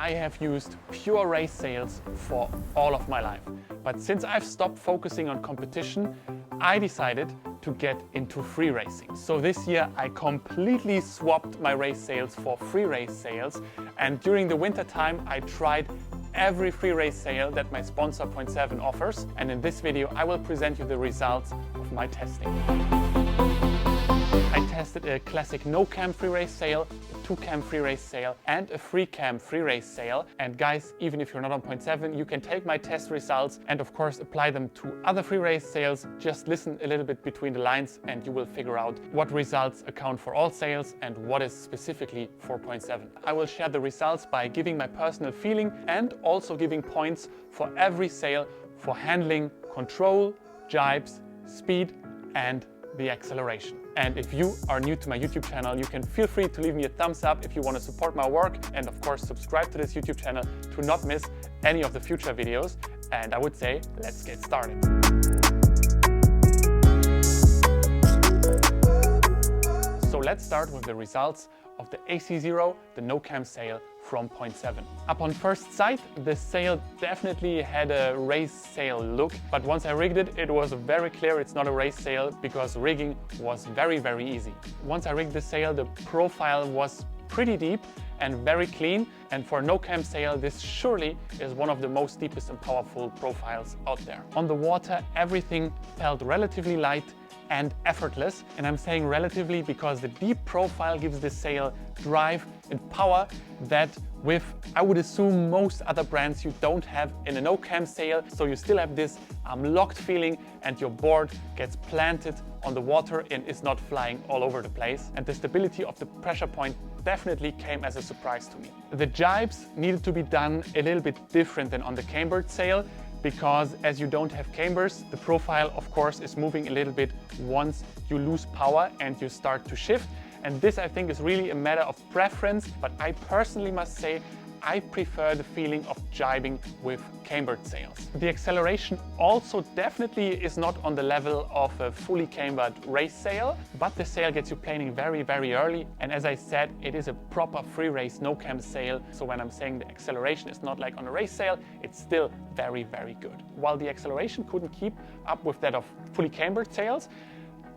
I have used pure race sails for all of my life. But since I've stopped focusing on competition, I decided to get into free racing. So this year I completely swapped my race sails for Freerace sails, and during the winter time I tried every Freerace sail that my sponsor Point-7 offers, and in this video I will present you the results of my testing. I tested a classic no-cam Freerace sail, a 2-cam Freerace sail and a 3-cam Freerace sail. And guys, even if you're not on Point-7, you can take my test results and of course apply them to other Freerace sails. Just listen a little bit between the lines and you will figure out what results account for all sails and what is specifically for Point-7. I will share the results by giving my personal feeling and also giving points for every sail for handling, control, jibes, speed and the acceleration. And if you are new to my YouTube channel, you can feel free to leave me a thumbs up if you want to support my work, and of course subscribe to this YouTube channel to not miss any of the future videos. And I would say, let's get started. So let's start with the results of the AC-0, the no-cam sail from Point-7. Upon first sight, the sail definitely had a race sail look, but once I rigged it, it was very clear it's not a race sail because rigging was very easy. Once I rigged the sail, the profile was pretty deep and very clean, and for a no-cam sail, this surely is one of the most deepest and powerful profiles out there. On the water, everything felt relatively light and effortless, and I'm saying relatively because the deep profile gives the sail drive and power that with, I would assume, most other brands you don't have in a no-cam sail. So you still have this locked feeling and your board gets planted on the water and is not flying all over the place. And the stability of the pressure point definitely came as a surprise to me. The jibes needed to be done a little bit different than on the cambered sail, because as you don't have cambers, the profile of course is moving a little bit once you lose power and you start to shift. And this I think is really a matter of preference, but I personally must say I prefer the feeling of jibing with cambered sails. The acceleration also definitely is not on the level of a fully cambered race sail, but the sail gets you planing very early. And as I said, it is a proper free race no-cam sail. So when I'm saying the acceleration is not like on a race sail, it's still very good. While the acceleration couldn't keep up with that of fully cambered sails,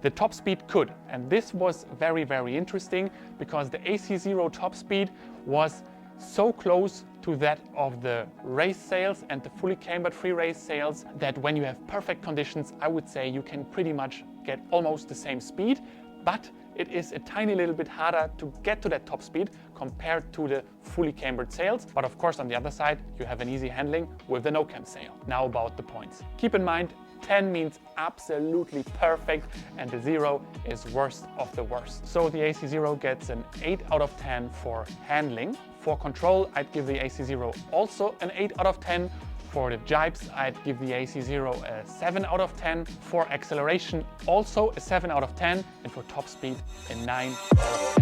the top speed could. And this was very interesting because the AC-0 top speed was so close to that of the race sails and the fully cambered free race sails that when you have perfect conditions, I would say you can pretty much get almost the same speed, but it is a tiny little bit harder to get to that top speed compared to the fully cambered sails. But of course, on the other side, you have an easy handling with the no-cam sail. Now about the points. Keep in mind, 10 means absolutely perfect and the 0 is worst of the worst. So the AC-0 gets an 8 out of 10 for handling. For control, I'd give the AC-0 also an 8 out of 10. For the jibes, I'd give the AC-0 a 7 out of 10. For acceleration, also a 7 out of 10. And for top speed, a 9 out of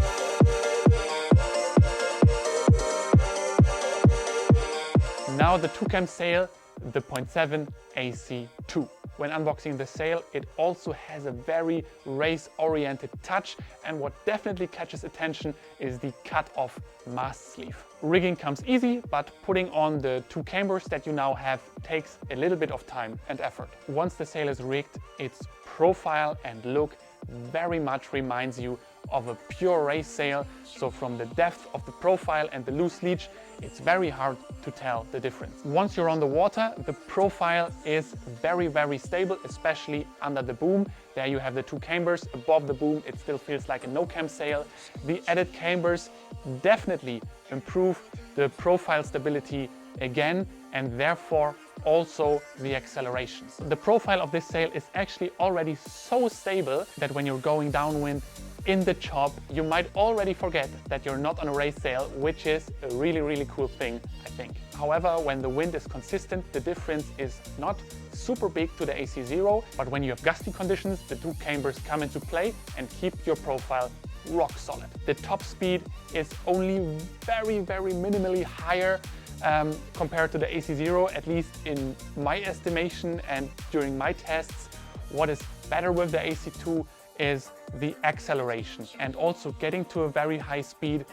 10. Now the 2-cam sail, the Point-7 AC-2. When unboxing the sail, it also has a very race-oriented touch, and what definitely catches attention is the cut-off mast sleeve. Rigging comes easy, but putting on the 2 cambers that you now have takes a little bit of time and effort. Once the sail is rigged, its profile and look very much reminds you of a pure race sail. So from the depth of the profile and the loose leech, it's very hard to tell the difference. Once you're on the water, the profile is very stable, especially under the boom. There you have the 2 cambers. Above the boom, it still feels like a no-cam sail. The added cambers definitely improve the profile stability again, and therefore also the accelerations. The profile of this sail is actually already so stable that when you're going downwind in the chop, you might already forget that you're not on a race sail, which is a really cool thing, I think. However, when the wind is consistent, the difference is not super big to the AC-0, but when you have gusty conditions, the 2 cambers come into play and keep your profile rock solid. The top speed is only very minimally higher compared to the AC-0, at least in my estimation and during my tests. What is better with the AC-2 is the acceleration, and also getting to a very high speed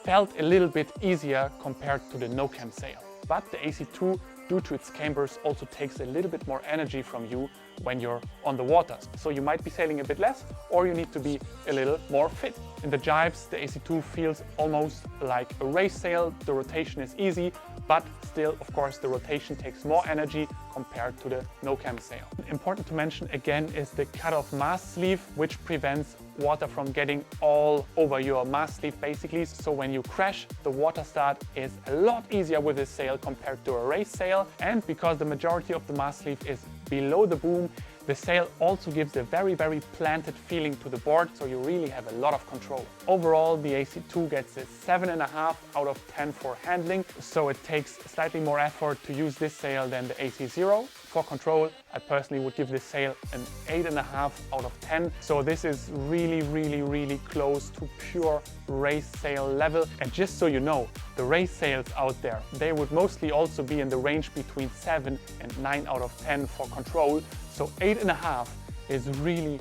felt a little bit easier compared to the no-cam sail. But the AC-2, due to its cambers, also takes a little bit more energy from you when you're on the water. So you might be sailing a bit less, or you need to be a little more fit. In the jibes, the AC-2 feels almost like a race sail. The rotation is easy, but still, of course, the rotation takes more energy compared to the no-cam sail. Important to mention again is the cut-off mast sleeve, which prevents water from getting all over your mast sleeve basically. So when you crash, the water start is a lot easier with this sail compared to a race sail. And because the majority of the mast sleeve is below the boom, the sail also gives a very planted feeling to the board, so you really have a lot of control. Overall, the AC-2 gets a 7.5 out of 10 for handling, so it takes slightly more effort to use this sail than the AC-0. For control, I personally would give this sail an 8.5 out of 10. So this is really close to pure race sail level. And just so you know, the race sails out there, they would mostly also be in the range between 7 and 9 out of 10 for control. So 8.5 is really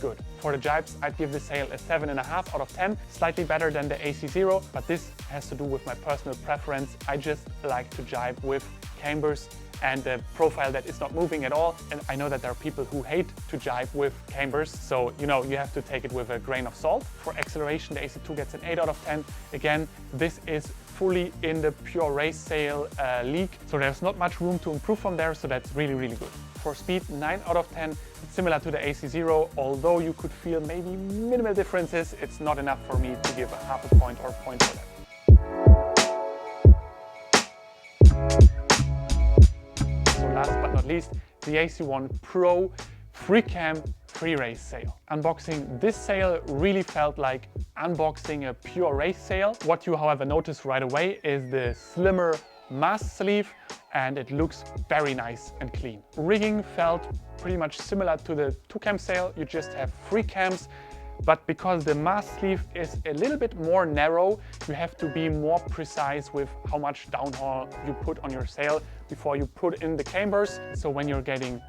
good. For the jibes, I'd give this sail a 7.5 out of 10, slightly better than the AC-0, but this has to do with my personal preference. I just like to jibe with cambers and a profile that is not moving at all. And I know that there are people who hate to jibe with cambers, so you have to take it with a grain of salt. For acceleration, the AC-2 gets an 8 out of 10. Again, this is fully in the pure race sail league, so there's not much room to improve from there, so that's really good. For speed, 9 out of 10. It's similar to the AC-0, although you could feel maybe minimal differences. It's not enough for me to give a half a point or a point for that. So last but not least, the AC-1 Pro Freecam Freerace sail. Unboxing this sail really felt like unboxing a pure race sail. What you however notice right away is the slimmer mast sleeve, and it looks very nice and clean. Rigging felt pretty much similar to the 2-cam sail. You just have 3 cams, but because the mast sleeve is a little bit more narrow, you have to be more precise with how much downhaul you put on your sail before you put in the cambers. So when you're getting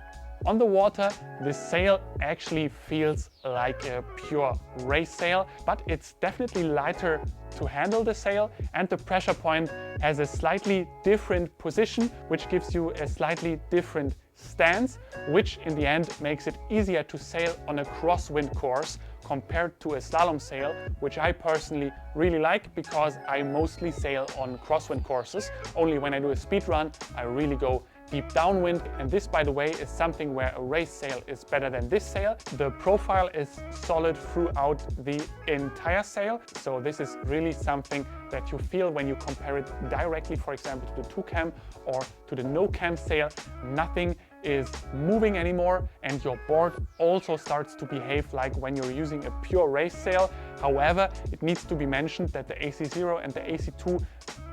on the water, the sail actually feels like a pure race sail, but it's definitely lighter to handle the sail, and the pressure point has a slightly different position, which gives you a slightly different stance, which in the end makes it easier to sail on a crosswind course compared to a slalom sail, which I personally really like because I mostly sail on crosswind courses. Only when I do a speed run, I really go deep downwind, and this, by the way, is something where a race sail is better than this sail. The profile is solid throughout the entire sail, so this is really something that you feel when you compare it directly, for example, to the 2-cam or to the no-cam sail. Nothing is moving anymore, and your board also starts to behave like when you're using a pure race sail. However, it needs to be mentioned that the AC-0 and the AC-2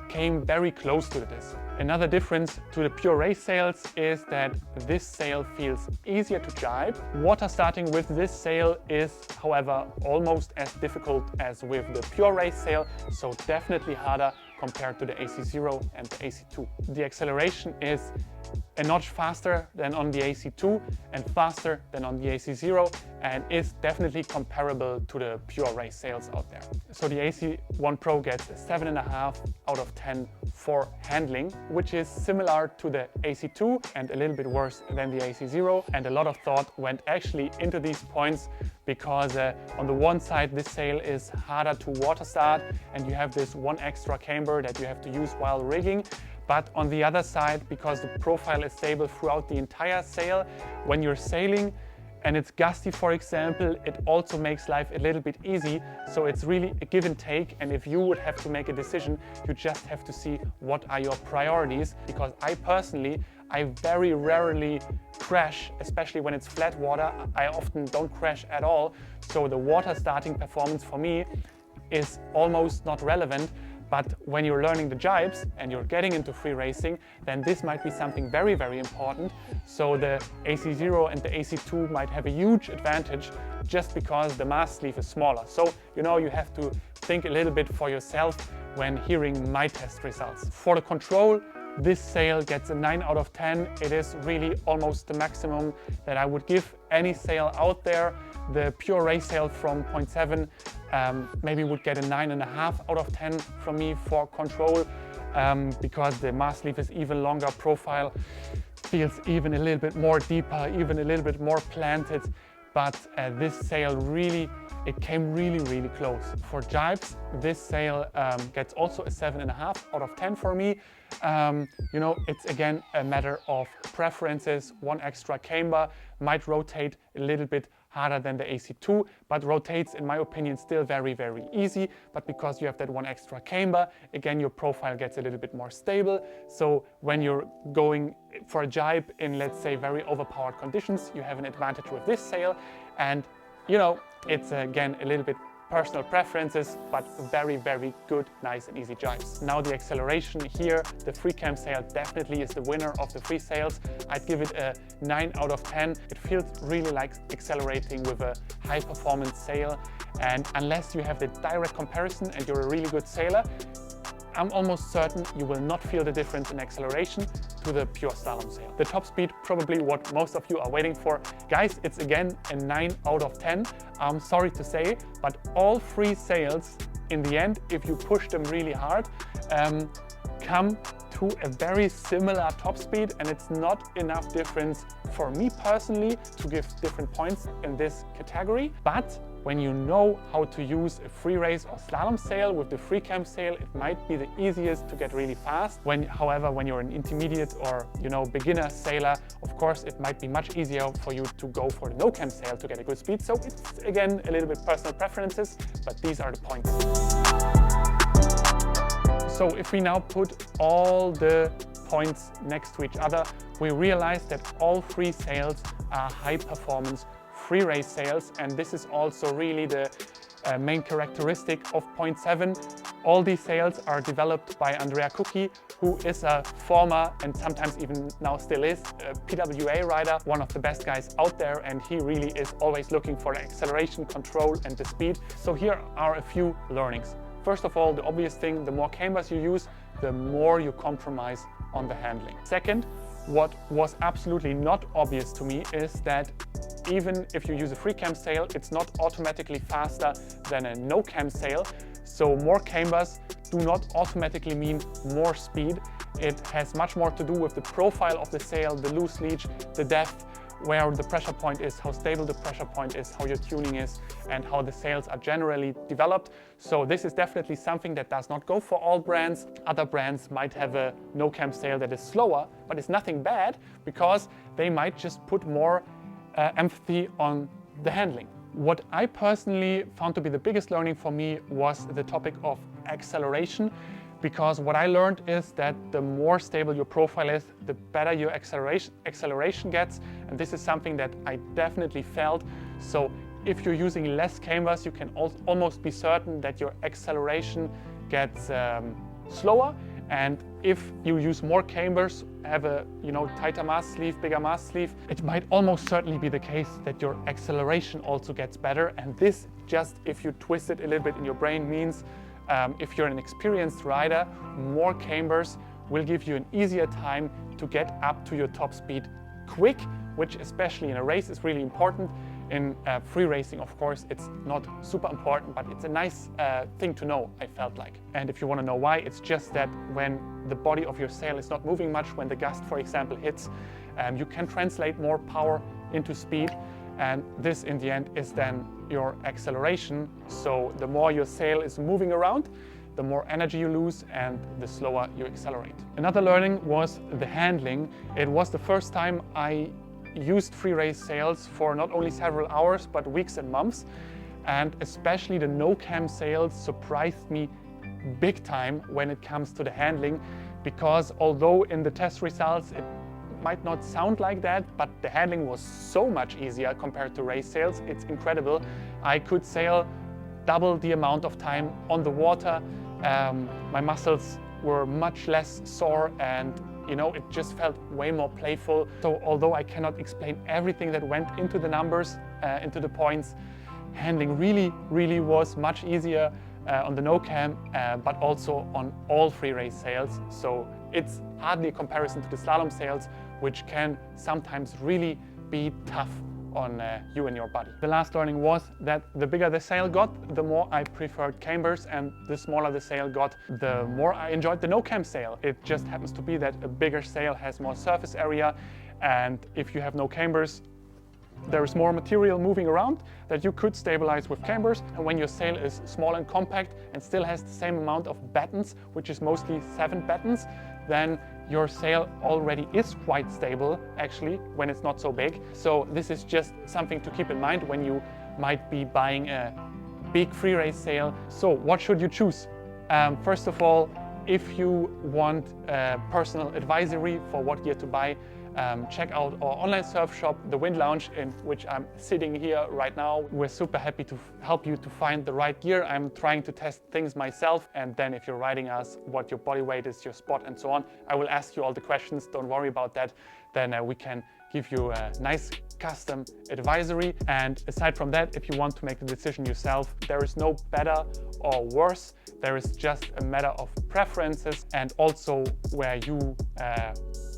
came very close to this. Another difference to the pure race sails is that this sail feels easier to jibe. Water starting with this sail is, however, almost as difficult as with the pure race sail, so definitely harder compared to the AC-0 and the AC-2. The acceleration is a notch faster than on the AC-2 and faster than on the AC-0, and is definitely comparable to the pure race sails out there. So the AC-1 Pro gets a 7.5 out of 10 for handling, which is similar to the AC-2 and a little bit worse than the AC-0. And a lot of thought went actually into these points because on the one side this sail is harder to water start and you have this one extra camber that you have to use while rigging. But on the other side, because the profile is stable throughout the entire sail, when you're sailing and it's gusty, for example, it also makes life a little bit easy. So it's really a give and take. And if you would have to make a decision, you just have to see what are your priorities. Because I personally, I very rarely crash, especially when it's flat water. I often don't crash at all. So the water starting performance for me is almost not relevant. But when you're learning the jibes and you're getting into free racing, then this might be something very, very important. So the AC-0 and the AC-2 might have a huge advantage just because the mast sleeve is smaller. So, you have to think a little bit for yourself when hearing my test results. For the control, this sail gets a 9 out of 10. It is really almost the maximum that I would give any sail out there. The pure race sail from Point-7 maybe would get a 9.5 out of 10 from me for control, because the mast sleeve is even longer, profile feels even a little bit more deeper, even a little bit more planted. But this sail really, it came really close. For jibes, this sail gets also a 7.5 out of 10 for me. You know, it's again a matter of preferences. One extra camber might rotate a little bit harder than the AC-2, but rotates, in my opinion, still very easy. But because you have that one extra camber, again, your profile gets a little bit more stable. So when you're going for a jibe in, let's say, very overpowered conditions, you have an advantage with this sail. And you know, it's again a little bit personal preferences, but very good, nice and easy jibes. Now the acceleration here, the free cam sail definitely is the winner of the free sails. I'd give it a 9 out of 10. It feels really like accelerating with a high performance sail. And unless you have the direct comparison and you're a really good sailor, I'm almost certain you will not feel the difference in acceleration to the pure slalom sail. The top speed, probably what most of you are waiting for. Guys, it's again a 9 out of 10. I'm sorry to say, but all free sails, in the end, if you push them really hard, come to a very similar top speed, and it's not enough difference for me personally to give different points in this category. But when you know how to use a free race or slalom sail with the free cam sail, it might be the easiest to get really fast. However, when you're an intermediate or beginner sailor, of course, it might be much easier for you to go for the no cam sail to get a good speed. So it's again a little bit personal preferences, but these are the points. So if we now put all the points next to each other, we realize that all free sails are high performance free race sails, and this is also really the main characteristic of Point-7. All these sails are developed by Andrea Cookie, who is a former and sometimes even now still is a PWA rider, one of the best guys out there, and he really is always looking for the acceleration, control and the speed. So here are a few learnings. First of all, the obvious thing, the more cambers you use, the more you compromise on the handling. Second, what was absolutely not obvious to me is that even if you use a free cam sail, it's not automatically faster than a no cam sail. So more cambers do not automatically mean more speed. It has much more to do with the profile of the sail, the loose leech, the depth, where the pressure point is, how stable the pressure point is, how your tuning is, and how the sails are generally developed. So this is definitely something that does not go for all brands. Other brands might have a no-cam sail that is slower, but it's nothing bad because they might just put more empathy on the handling. What I personally found to be the biggest learning for me was the topic of acceleration. Because what I learned is that the more stable your profile is, the better your acceleration gets. And this is something that I definitely felt. So if you're using less cambers, you can almost be certain that your acceleration gets slower. And if you use more cambers, have a tighter mast sleeve, bigger mast sleeve, it might almost certainly be the case that your acceleration also gets better. And this, just if you twist it a little bit in your brain, means if you're an experienced rider, more cambers will give you an easier time to get up to your top speed quick, which especially in a race is really important. In free racing, of course, it's not super important, but it's a nice thing to know, I felt like. And if you want to know why, it's just that when the body of your sail is not moving much, when the gust, for example, hits, you can translate more power into speed. And this, in the end, is then your acceleration. So the more your sail is moving around, the more energy you lose and the slower you accelerate. Another learning was the handling. It was the first time I used free race sails for not only several hours, but weeks and months. And especially the no-cam sails surprised me big time when it comes to the handling, because although in the test results it might not sound like that, but the handling was so much easier compared to race sails. It's incredible. I could sail double the amount of time on the water. My muscles were much less sore, and it just felt way more playful. So although I cannot explain everything that went into the numbers, into the points, handling really was much easier on the no-cam, but also on all free race sails. So it's hardly a comparison to the slalom sails, which can sometimes really be tough on you and your body. The last learning was that the bigger the sail got, the more I preferred cambers, and the smaller the sail got, the more I enjoyed the no-cam sail. It just happens to be that a bigger sail has more surface area, and if you have no cambers, there is more material moving around that you could stabilize with cambers. And when your sail is small and compact and still has the same amount of battens, which is mostly 7 battens, then your sail already is quite stable actually when it's not so big. So this is just something to keep in mind when you might be buying a big Freerace sail. So what should you choose? First of all, if you want a personal advisory for what gear to buy, check out our online surf shop, the Wind Lounge, in which I'm sitting here right now. We're super happy to help you to find the right gear. I'm trying to test things myself, and then if you're riding us, what your body weight is, your spot, and so on, I will ask you all the questions. Don't worry about that. Then we can give you a nice custom advisory. And aside from that, if you want to make the decision yourself, there is no better or worse. There is just a matter of preferences and also where you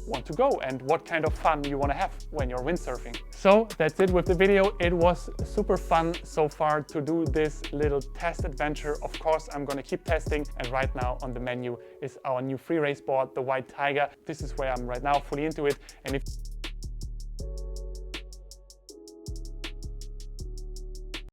want to go and what kind of fun you want to have when you're windsurfing. So that's it with the video. It was super fun so far to do this little test adventure. Of course, I'm going to keep testing, and right now on the menu is our new Freerace board, the White Tiger. This is where I'm right now fully into it, and if